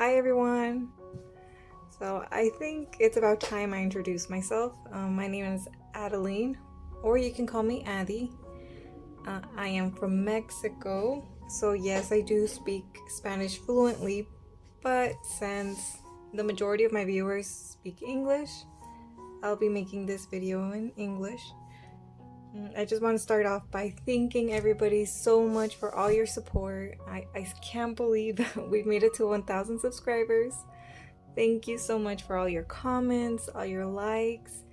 Hi everyone! So I think it's about time I introduce myself. My name is Adeline, or you can call me Addy. I am from Mexico, so yes, I do speak Spanish fluently, but since the majority of my viewers speak English, I'll be making this video in English. I just want to start off by thanking everybody so much for all your support. I can't believe we've made it to 1,000 subscribers. Thank you so much for all your comments, all your likes.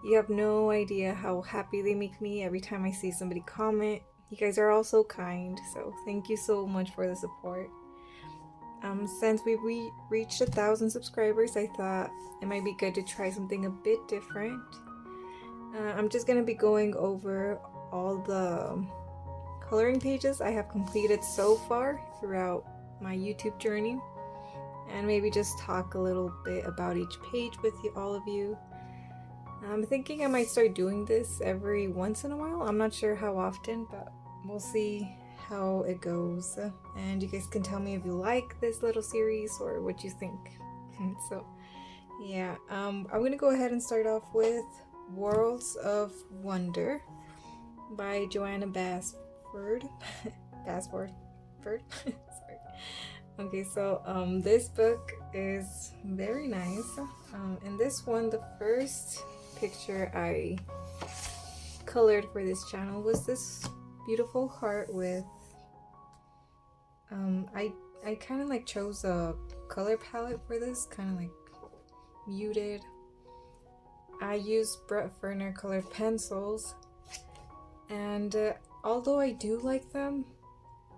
You have no idea how happy they make me every time I see somebody comment. You guys are all so kind, so thank you so much for the support. Since we reached 1,000 subscribers, I thought it might be good to try something a bit different. I'm just going to be going over all the coloring pages I have completed so far throughout my YouTube journey, and maybe just talk a little bit about each page with all of you. I'm thinking I might start doing this every once in a while. I'm not sure how often, but we'll see how it goes. And you guys can tell me if you like this little series or what you think. So yeah, I'm gonna go ahead and start off with Worlds of Wonder by Joanna Basford. Basford. Sorry. Okay, so this book is very nice. In this one, the first picture I colored for this channel was this beautiful heart with I kind of like chose a color palette for this, kind of like muted. I used Brett Ferner colored pencils, and although I do like them,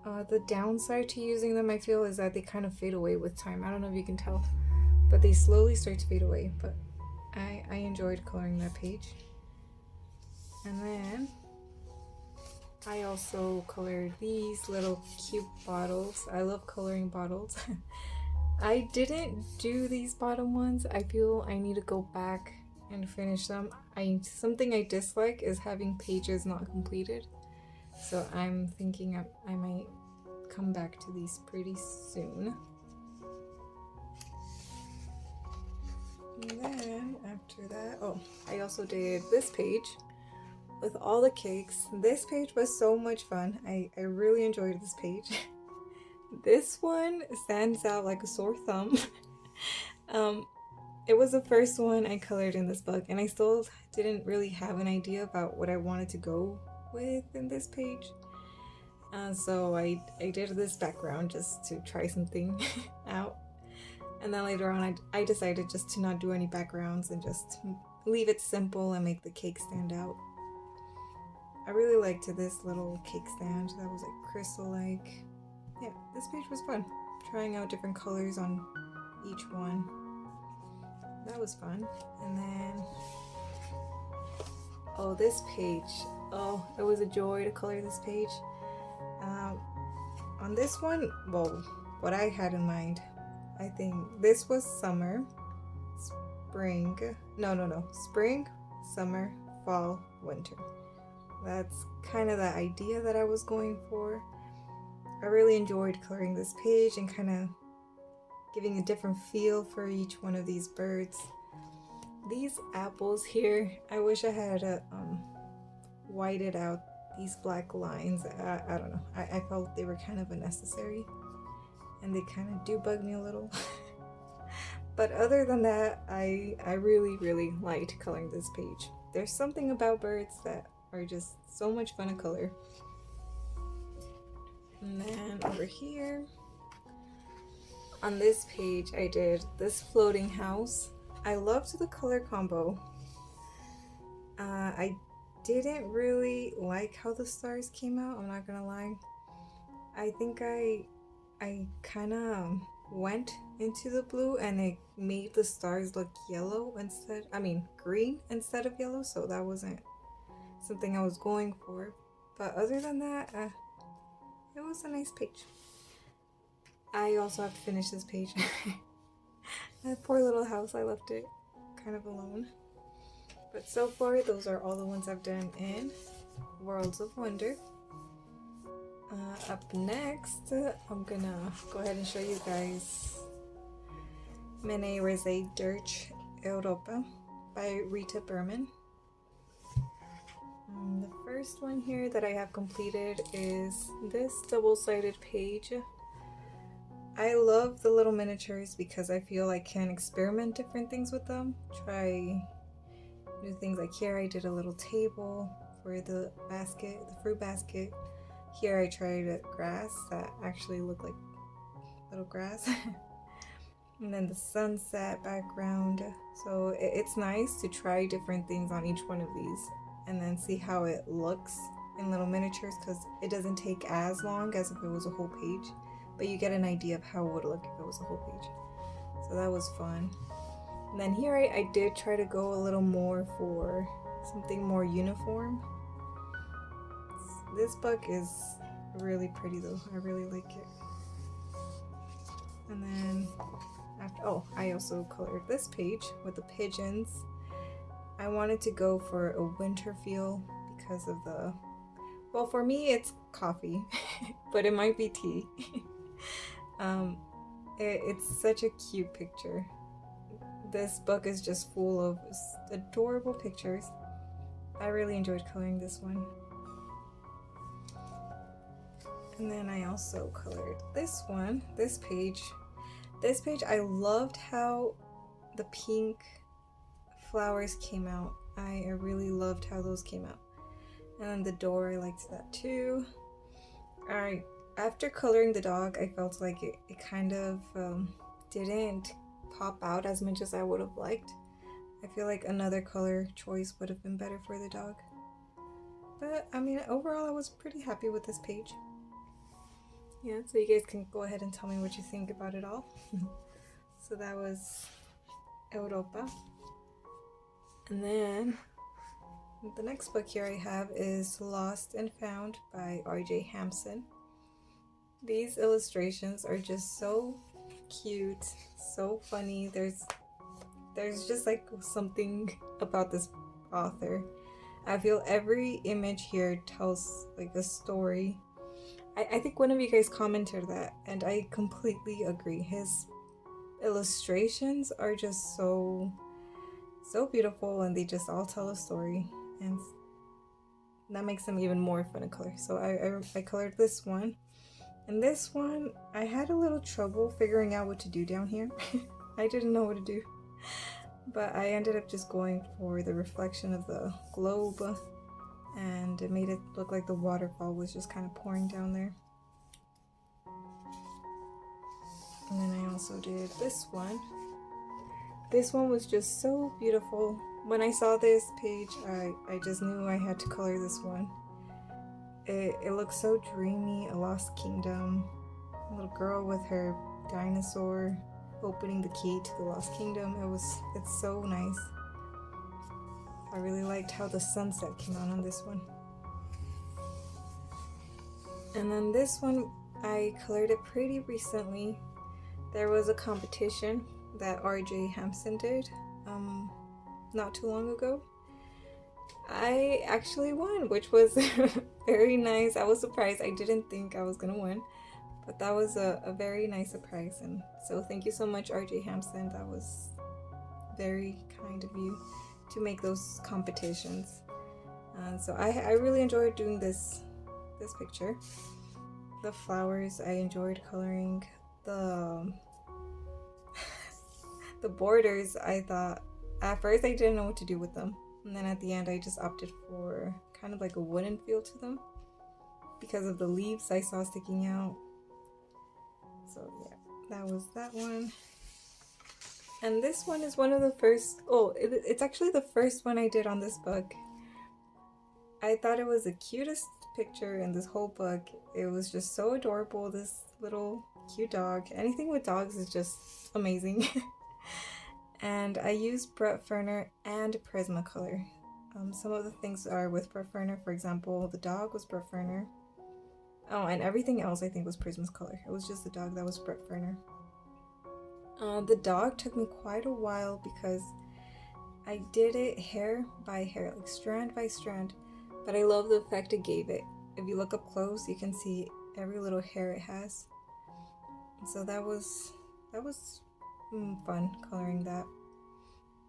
the downside to using them, I feel, is that they kind of fade away with time. I don't know if you can tell, but they slowly start to fade away. But I enjoyed coloring that page. And then I also colored these little cute bottles. I love coloring bottles. I didn't do these bottom ones. I feel I need to go back and finish them. Something I dislike is having pages not completed. So I'm thinking I might come back to these pretty soon. And then after that, I also did this page with all the cakes. This page was so much fun. I really enjoyed this page. This one stands out like a sore thumb. It was the first one I colored in this book, and I still didn't really have an idea about what I wanted to go with in this page. So I did this background just to try something out. And then later on I decided just to not do any backgrounds and just leave it simple and make the cake stand out. I really liked this little cake stand that was like crystal-like. Yeah, this page was fun. Trying out different colors on each one. That was fun. And then, this page. It was a joy to color this page. On this one, what I had in mind, I think this was summer, spring, spring, summer, fall, winter. That's kind of the idea that I was going for. I really enjoyed coloring this page and kind of giving a different feel for each one of these birds. These apples here, I wish I had whited out these black lines. I don't know. I felt they were kind of unnecessary, and they kind of do bug me a little. But other than that, I really liked coloring this page. There's something about birds that are just so much fun to color. And then over here, on this page, I did this floating house. I loved the color combo. I didn't really like how the stars came out, I'm not gonna lie. I think I kind of went into the blue and it made the stars look green instead of yellow, so that wasn't something I was going for. But other than that, it was a nice page. I also have to finish this page. That poor little house, I left it kind of alone. But so far, those are all the ones I've done in Worlds of Wonder. Up next, I'm gonna go ahead and show you guys Mene Rosé Dirch Elopa by Rita Berman. The first one here that I have completed is this double-sided page. I love the little miniatures because I feel I can experiment different things with them. Try new things. Like here I did a little table for the basket, the fruit basket. Here I tried a grass that actually looked like little grass. And then the sunset background. So it's nice to try different things on each one of these and then see how it looks in little miniatures, because it doesn't take as long as if it was a whole page, but you get an idea of how it would look if it was a whole page. So that was fun. And then here I did try to go a little more for something more uniform. This book is really pretty though. I really like it. And then after, I also colored this page with the pigeons. I wanted to go for a winter feel because of the, well, for me it's coffee, but it might be tea. It's such a cute picture. This book is just full of adorable pictures. I really enjoyed coloring this one. And then I also colored this one, this page. This page, I loved how the pink flowers came out. I really loved how those came out. And then the door, I liked that too. Alright, after coloring the dog, I felt like it kind of didn't pop out as much as I would have liked. I feel like another color choice would have been better for the dog. But I mean, overall I was pretty happy with this page. Yeah, so you guys can go ahead and tell me what you think about it all. So that was Elopa. And then the next book here I have is Lost and Found by R.J. Hampson. These illustrations are just so cute, so funny. There's just like something about this author. I feel every image here tells like a story. I think one of you guys commented that, and I completely agree. His illustrations are just so beautiful, and they just all tell a story, and that makes them even more fun to color. So I colored this one, and this one I had a little trouble figuring out what to do down here. I didn't know what to do, but I ended up just going for the reflection of the globe, and it made it look like the waterfall was just kind of pouring down there. And then I also did this one. This one was just so beautiful. When I saw this page, I just knew I had to color this one. It looks so dreamy, a lost kingdom. A little girl with her dinosaur opening the key to the lost kingdom. It's so nice. I really liked how the sunset came out on this one. And then this one, I colored it pretty recently. There was a competition that R.J. Hampson did not too long ago. I actually won, which was very nice. I was surprised. I didn't think I was gonna win, but that was a very nice surprise. And so thank you so much, R.J. Hampson. That was very kind of you to make those competitions. So I really enjoyed doing this picture. The flowers I enjoyed coloring. The borders, I thought at first I didn't know what to do with them, and then at the end I just opted for kind of like a wooden feel to them because of the leaves I saw sticking out. So yeah, that was that one. And this one is one of the first, it's actually the first one I did on this book. I thought it was the cutest picture in this whole book. It was just so adorable, this little cute dog. Anything with dogs is just amazing. And I used Brett Ferner and Prismacolor. Some of the things are with Brett Ferner. For example, the dog was Brett Ferner. Oh, and everything else I think was Prismacolor. It was just the dog that was Brett Ferner. The dog took me quite a while because I did it hair by hair, like strand by strand. But I love the effect it gave it. If you look up close, you can see every little hair it has. So that was fun coloring that.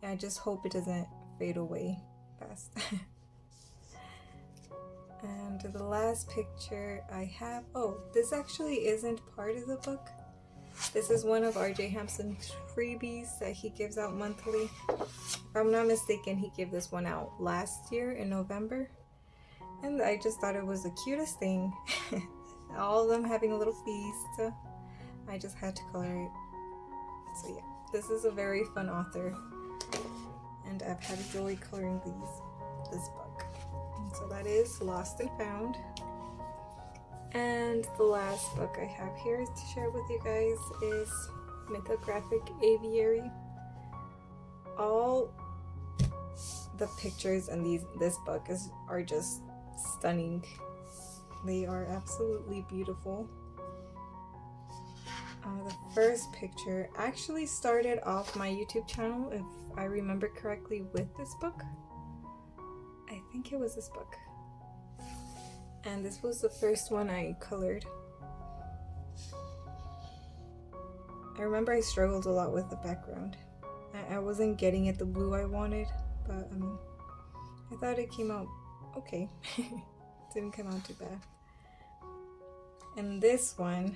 I just hope it doesn't fade away fast. And the last picture I have, oh, this actually isn't part of the book. This is one of RJ Hampson's freebies that he gives out monthly. If I'm not mistaken, he gave this one out last year in November. And I just thought it was the cutest thing. All of them having a little feast. I just had to color it. So yeah, this is a very fun author. And I've had joy coloring this book. And so that is Lost and Found. And the last book I have here to share with you guys is Mythographic Avary. All the pictures in this book are just stunning. They are absolutely beautiful. The first picture actually started off my YouTube channel, if I remember correctly, with this book. I think it was this book. And this was the first one I colored. I remember I struggled a lot with the background. I wasn't getting it the blue I wanted, but I mean, I thought it came out okay. Didn't come out too bad. And this one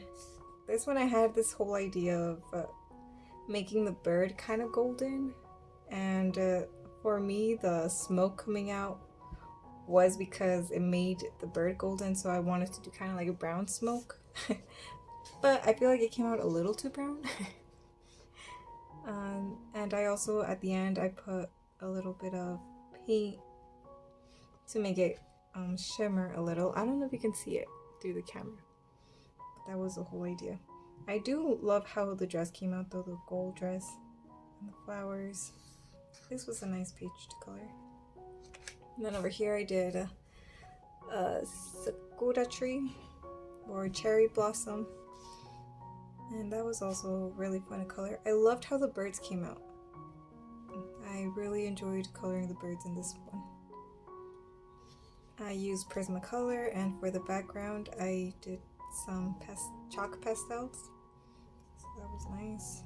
I had this whole idea of making the bird kind of golden, and for me the smoke coming out was because it made the bird golden, so I wanted to do kind of like a brown smoke. But I feel like it came out a little too brown. And I also, at the end, I put a little bit of paint to make it shimmer a little. I don't know if you can see it through the camera, but that was the whole idea. I do love how the dress came out though, the gold dress and the flowers. This was a nice page to color. And then over here I did a sakura tree or cherry blossom, and that was also really fun to color. I loved how the birds came out. I really enjoyed coloring the birds in this one. I used Prismacolor, and for the background I did some chalk pastels, so that was nice.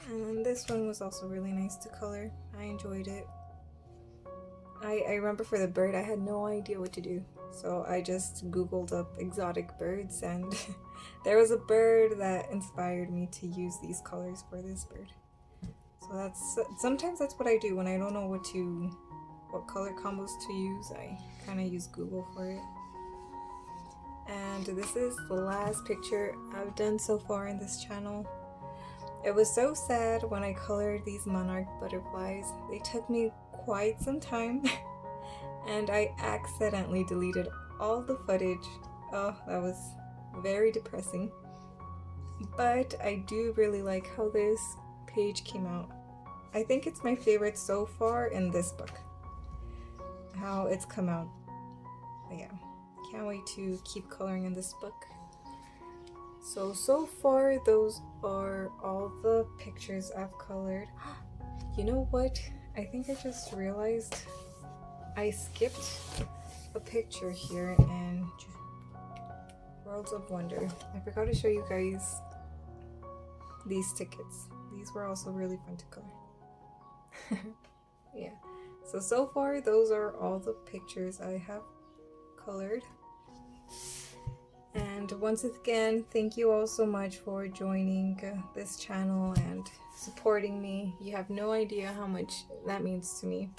And this one was also really nice to color. I enjoyed it. I remember for the bird I had no idea what to do, so I just googled up exotic birds, and there was a bird that inspired me to use these colors for this bird. So sometimes that's what I do when I don't know what color combos to use. I kind of use Google for it. And this is the last picture I've done so far in this channel. It was so sad when I colored these monarch butterflies. They took me quite some time and I accidentally deleted all the footage. Oh, that was very depressing. But I do really like how this page came out. I think it's my favorite so far in this book, how it's come out. But yeah, can't wait to keep coloring in this book. So far those are all the pictures I've colored. You know what? I think I just realized I skipped a picture here in Worlds of Wonder. I forgot to show you guys these tickets. These were also really fun to color. Yeah. So far those are all the pictures I have colored. And once again, thank you all so much for joining this channel and supporting me. You have no idea how much that means to me.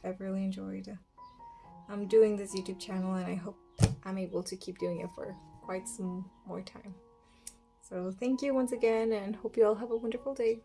I've really enjoyed doing this YouTube channel, and I hope I'm able to keep doing it for quite some more time. So thank you once again, and hope you all have a wonderful day.